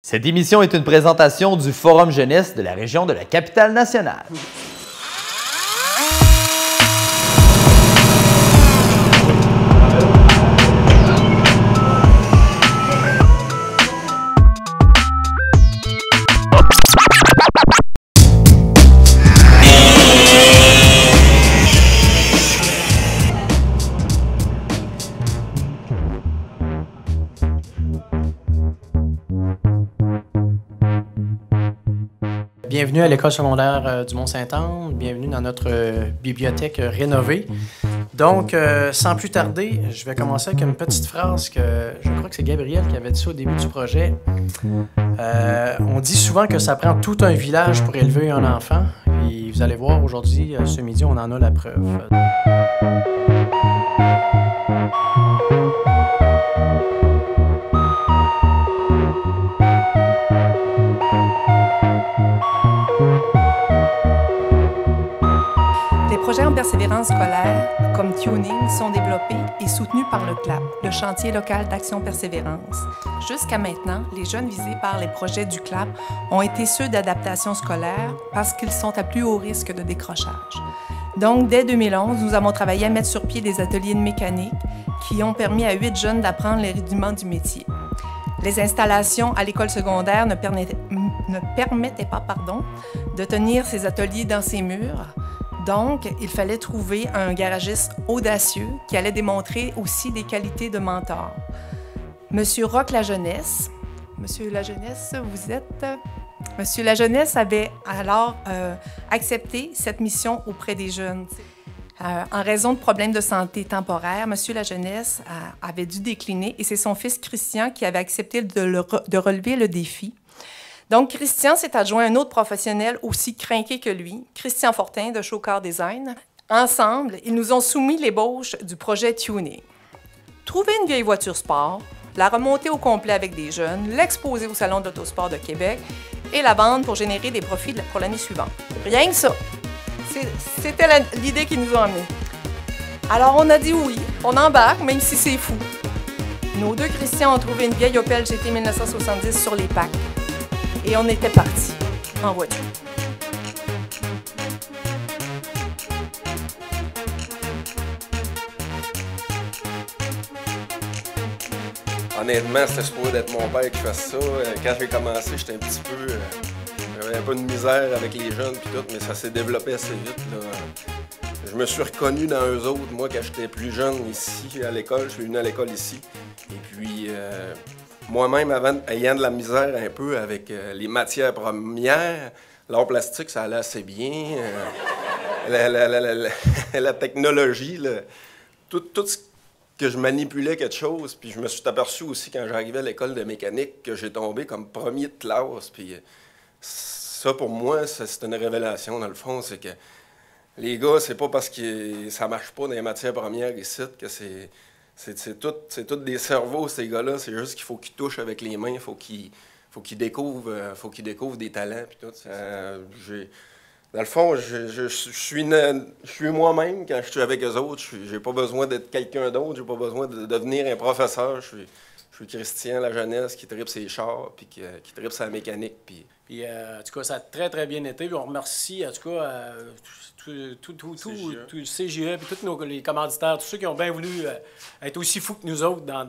Cette émission est une présentation du Forum Jeunesse de la région de la Capitale-Nationale. Bienvenue à l'école secondaire du Mont-Saint-Anne, bienvenue dans notre bibliothèque rénovée. Donc, sans plus tarder, je vais commencer avec une petite phrase que je crois que c'est Gabriel qui avait dit ça au début du projet. On dit souvent que ça prend tout un village pour élever un enfant. Et vous allez voir, aujourd'hui, ce midi, on en a la preuve. Les projets en persévérance scolaire, comme Tuning, sont développés et soutenus par le CLAP, le Chantier local d'action persévérance. Jusqu'à maintenant, les jeunes visés par les projets du CLAP ont été ceux d'adaptation scolaire parce qu'ils sont à plus haut risque de décrochage. Donc, dès 2011, nous avons travaillé à mettre sur pied des ateliers de mécanique qui ont permis à 8 jeunes d'apprendre les rudiments du métier. Les installations à l'école secondaire ne permettaient pas de tenir ces ateliers dans ces murs. Donc, il fallait trouver un garagiste audacieux qui allait démontrer aussi des qualités de mentor. Monsieur Roch Lajeunesse, Monsieur Lajeunesse, vous êtes... Monsieur Lajeunesse avait alors accepté cette mission auprès des jeunes. En raison de problèmes de santé temporaires, Monsieur Lajeunesse avait dû décliner et c'est son fils Christian qui avait accepté de relever le défi. Donc, Christian s'est adjoint un autre professionnel aussi crinqué que lui, Christian Fortin de Chaucar Design. Ensemble, ils nous ont soumis l'ébauche du projet Tuning. Trouver une vieille voiture sport, la remonter au complet avec des jeunes, l'exposer au Salon de l'Autosport de Québec et la vendre pour générer des profits pour l'année suivante. Rien que ça. C'était l'idée qu'ils nous ont amenée. Alors, on a dit oui, on embarque, même si c'est fou. Nos deux Christians ont trouvé une vieille Opel GT 1970 sur les packs. Et on était partis en voiture. Honnêtement, c'était supposé d'être mon père qui fasse ça. Quand j'ai commencé, j'étais un petit peu... j'avais un peu de misère avec les jeunes puis tout, mais ça s'est développé assez vite, là. Je me suis reconnu dans eux autres, moi, quand j'étais plus jeune ici à l'école. Je suis venu à l'école ici. Et puis... moi-même, ayant de la misère un peu avec les matières premières, l'art plastique, ça allait assez bien. La technologie, tout ce que je manipulais quelque chose. Puis je me suis aperçu aussi quand j'arrivais à l'école de mécanique que j'ai tombé comme premier de classe. Puis ça, pour moi, c'est une révélation, dans le fond. C'est que les gars, c'est pas parce que ça marche pas dans les matières premières ici que c'est... C'est tout des cerveaux, ces gars-là. C'est juste qu'il faut qu'ils touchent avec les mains, il faut qu'ils découvrent des talents. Puis tout. Dans le fond, je suis moi-même quand je suis avec eux autres. J'ai pas besoin d'être quelqu'un d'autre, j'ai pas besoin de devenir un professeur. Je suis Christian Lajeunesse qui tripe ses chars, puis qui tripe sa mécanique. Puis en tout cas, ça a très, très bien été. On remercie, en tout cas, tout le CGE, puis tous les commanditaires, tous ceux qui ont bien voulu être aussi fous que nous autres dans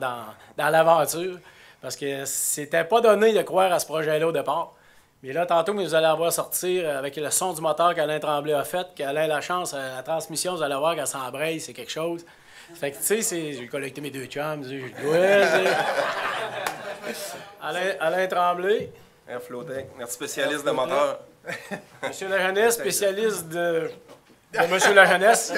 l'aventure. Parce que c'était pas donné de croire à ce projet-là au départ. Mais là, tantôt, vous allez voir sortir avec le son du moteur qu'Alain Tremblay a fait, qu'Alain Lachance, la transmission, vous allez voir qu'elle s'embraye, c'est quelque chose. Fait que, tu sais, j'ai collecté mes deux chums, Alain Tremblay. Flotec, notre spécialiste de moteur. Monsieur Lajeunesse, spécialiste de Monsieur Lajeunesse.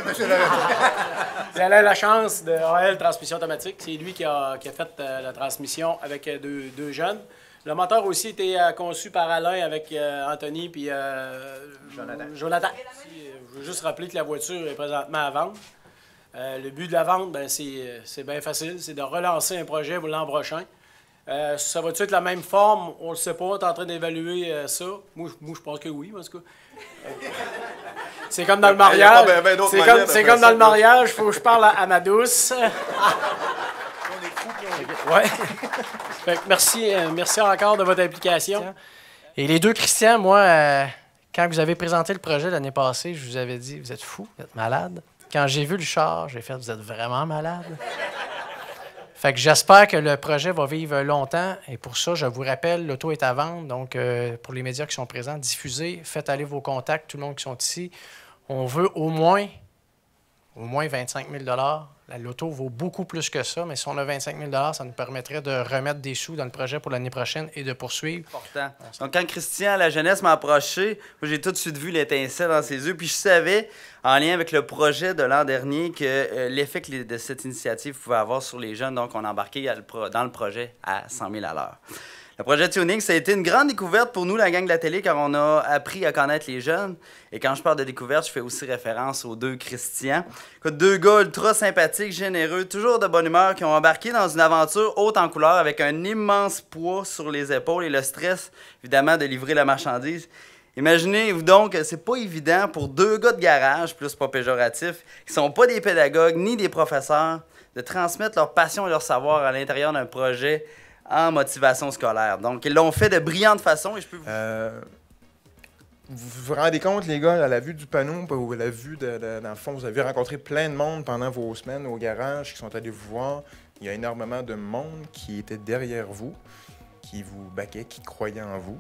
C'est Alain Lachance de AL Transmission Automatique. C'est lui qui a fait la transmission avec deux jeunes. Le moteur aussi était conçu par Alain avec Anthony puis Jonathan. Je veux juste rappeler que la voiture est présentement à vendre. Le but de la vente, c'est bien facile. C'est de relancer un projet pour l'an prochain. Ça va-tu être la même forme? On ne le sait pas, on est en train d'évaluer ça. Moi, je pense que oui, en tout cas. C'est comme dans le mariage. C'est comme dans le mariage, il faut que je parle à ma douce. On est fous. Ouais. Fait que merci encore de votre implication. Et les deux Christian, moi, quand vous avez présenté le projet l'année passée, je vous avais dit, vous êtes fous, vous êtes malades. Quand j'ai vu le char, j'ai fait, vous êtes vraiment malade. Fait que j'espère que le projet va vivre longtemps. Et pour ça, je vous rappelle, l'auto est à vendre. Donc, pour les médias qui sont présents, diffusez, faites aller vos contacts, tout le monde qui sont ici. On veut au moins 25 000 $. L'auto vaut beaucoup plus que ça, mais si on a 25 000 $, ça nous permettrait de remettre des sous dans le projet pour l'année prochaine et de poursuivre. Important. Donc, quand Christian, la jeunesse, m'a approché, moi, j'ai tout de suite vu l'étincelle dans ses yeux. Puis je savais, en lien avec le projet de l'an dernier, que l'effet de cette initiative pouvait avoir sur les jeunes. Donc, on a embarqué dans le projet à 100 000 $. Le projet Tuning, ça a été une grande découverte pour nous, la gang de la télé, car on a appris à connaître les jeunes. Et quand je parle de découverte, je fais aussi référence aux deux Christian. Deux gars ultra sympathiques, généreux, toujours de bonne humeur, qui ont embarqué dans une aventure haute en couleur avec un immense poids sur les épaules et le stress, évidemment, de livrer la marchandise. Imaginez-vous donc que c'est pas évident pour deux gars de garage, plus pas péjoratif, qui sont pas des pédagogues ni des professeurs, de transmettre leur passion et leur savoir à l'intérieur d'un projet en motivation scolaire. Donc, ils l'ont fait de brillante façon et je peux vous... Vous vous rendez compte, les gars, à la vue du panneau, ou à la vue, dans le fond, vous avez rencontré plein de monde pendant vos semaines au garage qui sont allés vous voir. Il y a énormément de monde qui était derrière vous, qui vous baquait, qui croyait en vous.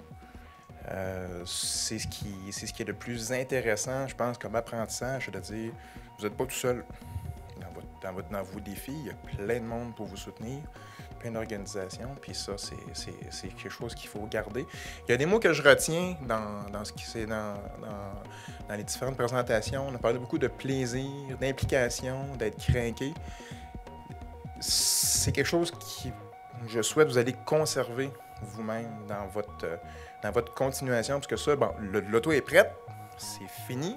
C'est ce qui est le plus intéressant, je pense, comme apprentissage, c'est-à-dire, vous n'êtes pas tout seul dans vos défis. Il y a plein de monde pour vous soutenir, plein d'organisations, puis ça, c'est quelque chose qu'il faut garder. Il y a des mots que je retiens dans les différentes présentations. On a parlé beaucoup de plaisir, d'implication, d'être craqué. C'est quelque chose qui, je souhaite, vous allez conserver vous-même dans votre continuation, parce que ça, bon, l'auto est prête, c'est fini,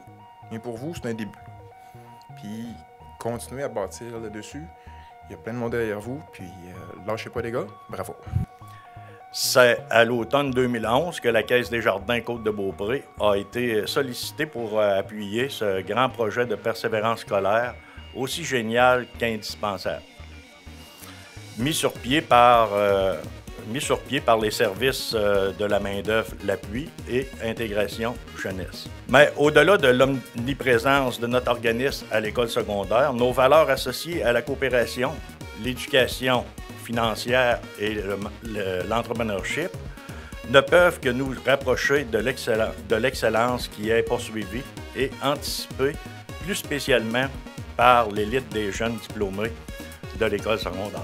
mais pour vous, c'est un début. Puis, continuez à bâtir là-dessus. Il y a plein de monde derrière vous, puis lâchez pas les gars, bravo. C'est à l'automne 2011 que la Caisse des Jardins Côte-de-Beaupré a été sollicitée pour appuyer ce grand projet de persévérance scolaire, aussi génial qu'indispensable. Mis sur pied par les services de la main-d'œuvre, l'appui et intégration jeunesse. Mais au-delà de l'omniprésence de notre organisme à l'école secondaire, nos valeurs associées à la coopération, l'éducation financière et l'entrepreneurship ne peuvent que nous rapprocher de l'excellence qui est poursuivie et anticipée plus spécialement par l'élite des jeunes diplômés de l'école secondaire.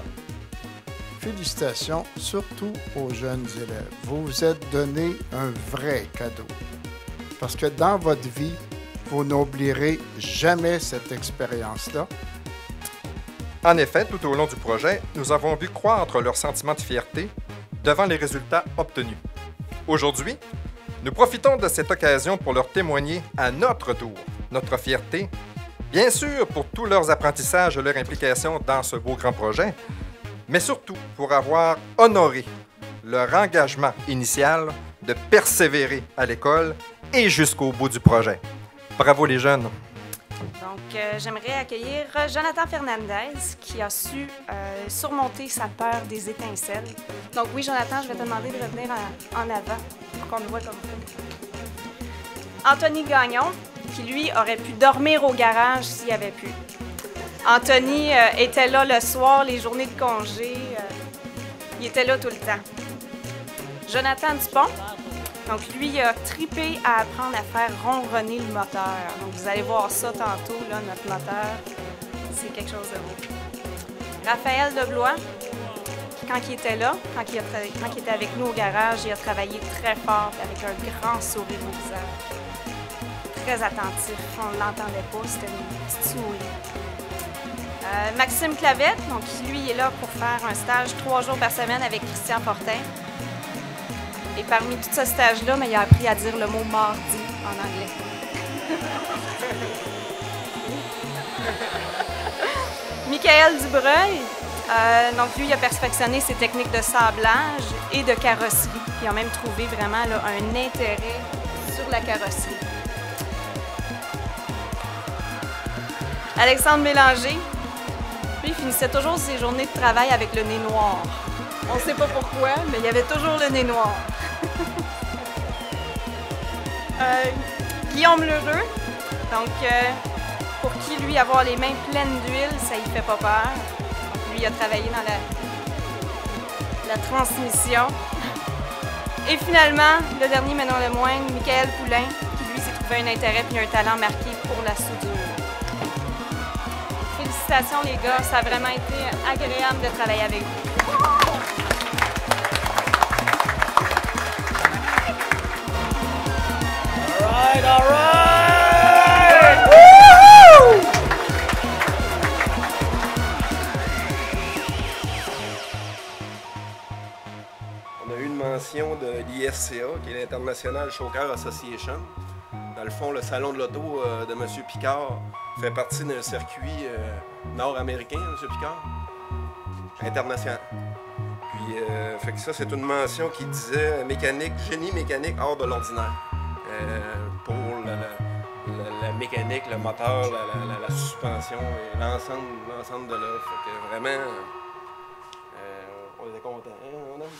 Félicitations, surtout aux jeunes élèves. Vous vous êtes donné un vrai cadeau. Parce que dans votre vie, vous n'oublierez jamais cette expérience-là. En effet, tout au long du projet, nous avons vu croître leur sentiment de fierté devant les résultats obtenus. Aujourd'hui, nous profitons de cette occasion pour leur témoigner à notre tour notre fierté, bien sûr pour tous leurs apprentissages et leur implication dans ce beau grand projet, mais surtout pour avoir honoré leur engagement initial de persévérer à l'école et jusqu'au bout du projet. Bravo les jeunes! Donc, j'aimerais accueillir Jonathan Fernandez qui a su surmonter sa peur des étincelles. Donc oui, Jonathan, je vais te demander de revenir en avant pour qu'on le voit comme ça. Anthony Gagnon, qui lui aurait pu dormir au garage s'il avait pu. Anthony était là le soir, les journées de congé. Il était là tout le temps. Jonathan Dupont, donc lui, il a tripé à apprendre à faire ronronner le moteur. Donc vous allez voir ça tantôt, là, notre moteur. C'est quelque chose de beau. Raphaël Deblois, quand il était là, quand il était avec nous au garage, il a travaillé très fort avec un grand sourire au visage. Très attentif, on ne l'entendait pas, c'était une petite souris. Maxime Clavette, donc lui, il est là pour faire un stage 3 jours par semaine avec Christian Fortin. Et parmi tout ce stage-là, il a appris à dire le mot « mardi » en anglais. Michael Dubreuil, donc lui, il a perfectionné ses techniques de sablage et de carrosserie. Il a même trouvé vraiment là, un intérêt sur la carrosserie. Alexandre Mélanger, lui, lui finissait toujours ses journées de travail avec le nez noir. On ne sait pas pourquoi, mais il avait toujours le nez noir. Guillaume Lheureux, donc pour qui, lui, avoir les mains pleines d'huile, ça y fait pas peur. Donc, lui, il a travaillé dans la transmission. Et finalement, le dernier, mais non le moindre, Michael Poulain, qui, lui, s'est trouvé un intérêt et un talent marqué pour la soudure. Félicitations, les gars, ça a vraiment été agréable de travailler avec vous. All right! On a eu une mention de l'ISCA, qui est l'International Shocker Association. Dans le fond, le salon de l'auto de M. Picard fait partie d'un circuit nord-américain, M. Picard, international. Puis, fait que ça, c'est une mention qui disait mécanique, génie mécanique hors de l'ordinaire. Pour la mécanique, le moteur, la suspension et l'ensemble de l'œuvre. Fait que vraiment, on était contents, hein, mon homme?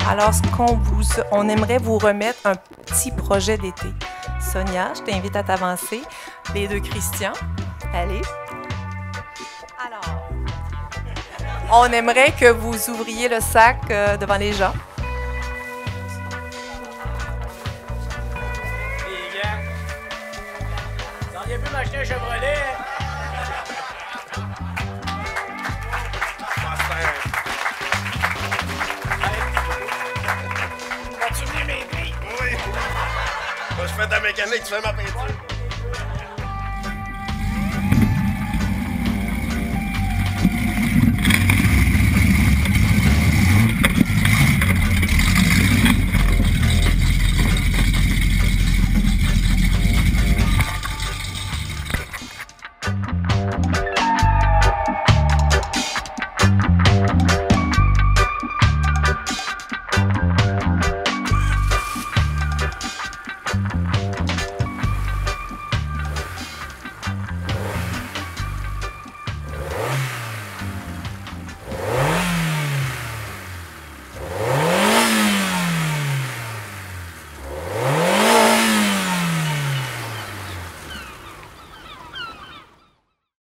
Alors, on aimerait vous remettre un petit projet d'été. Sonia, je t'invite à t'avancer. Les deux Christian, allez. Alors, on aimerait que vous ouvriez le sac devant les gens. Les gars, vous auriez pu m'acheter un Chevrolet? je fais ta mécanique, tu fais ma peinture.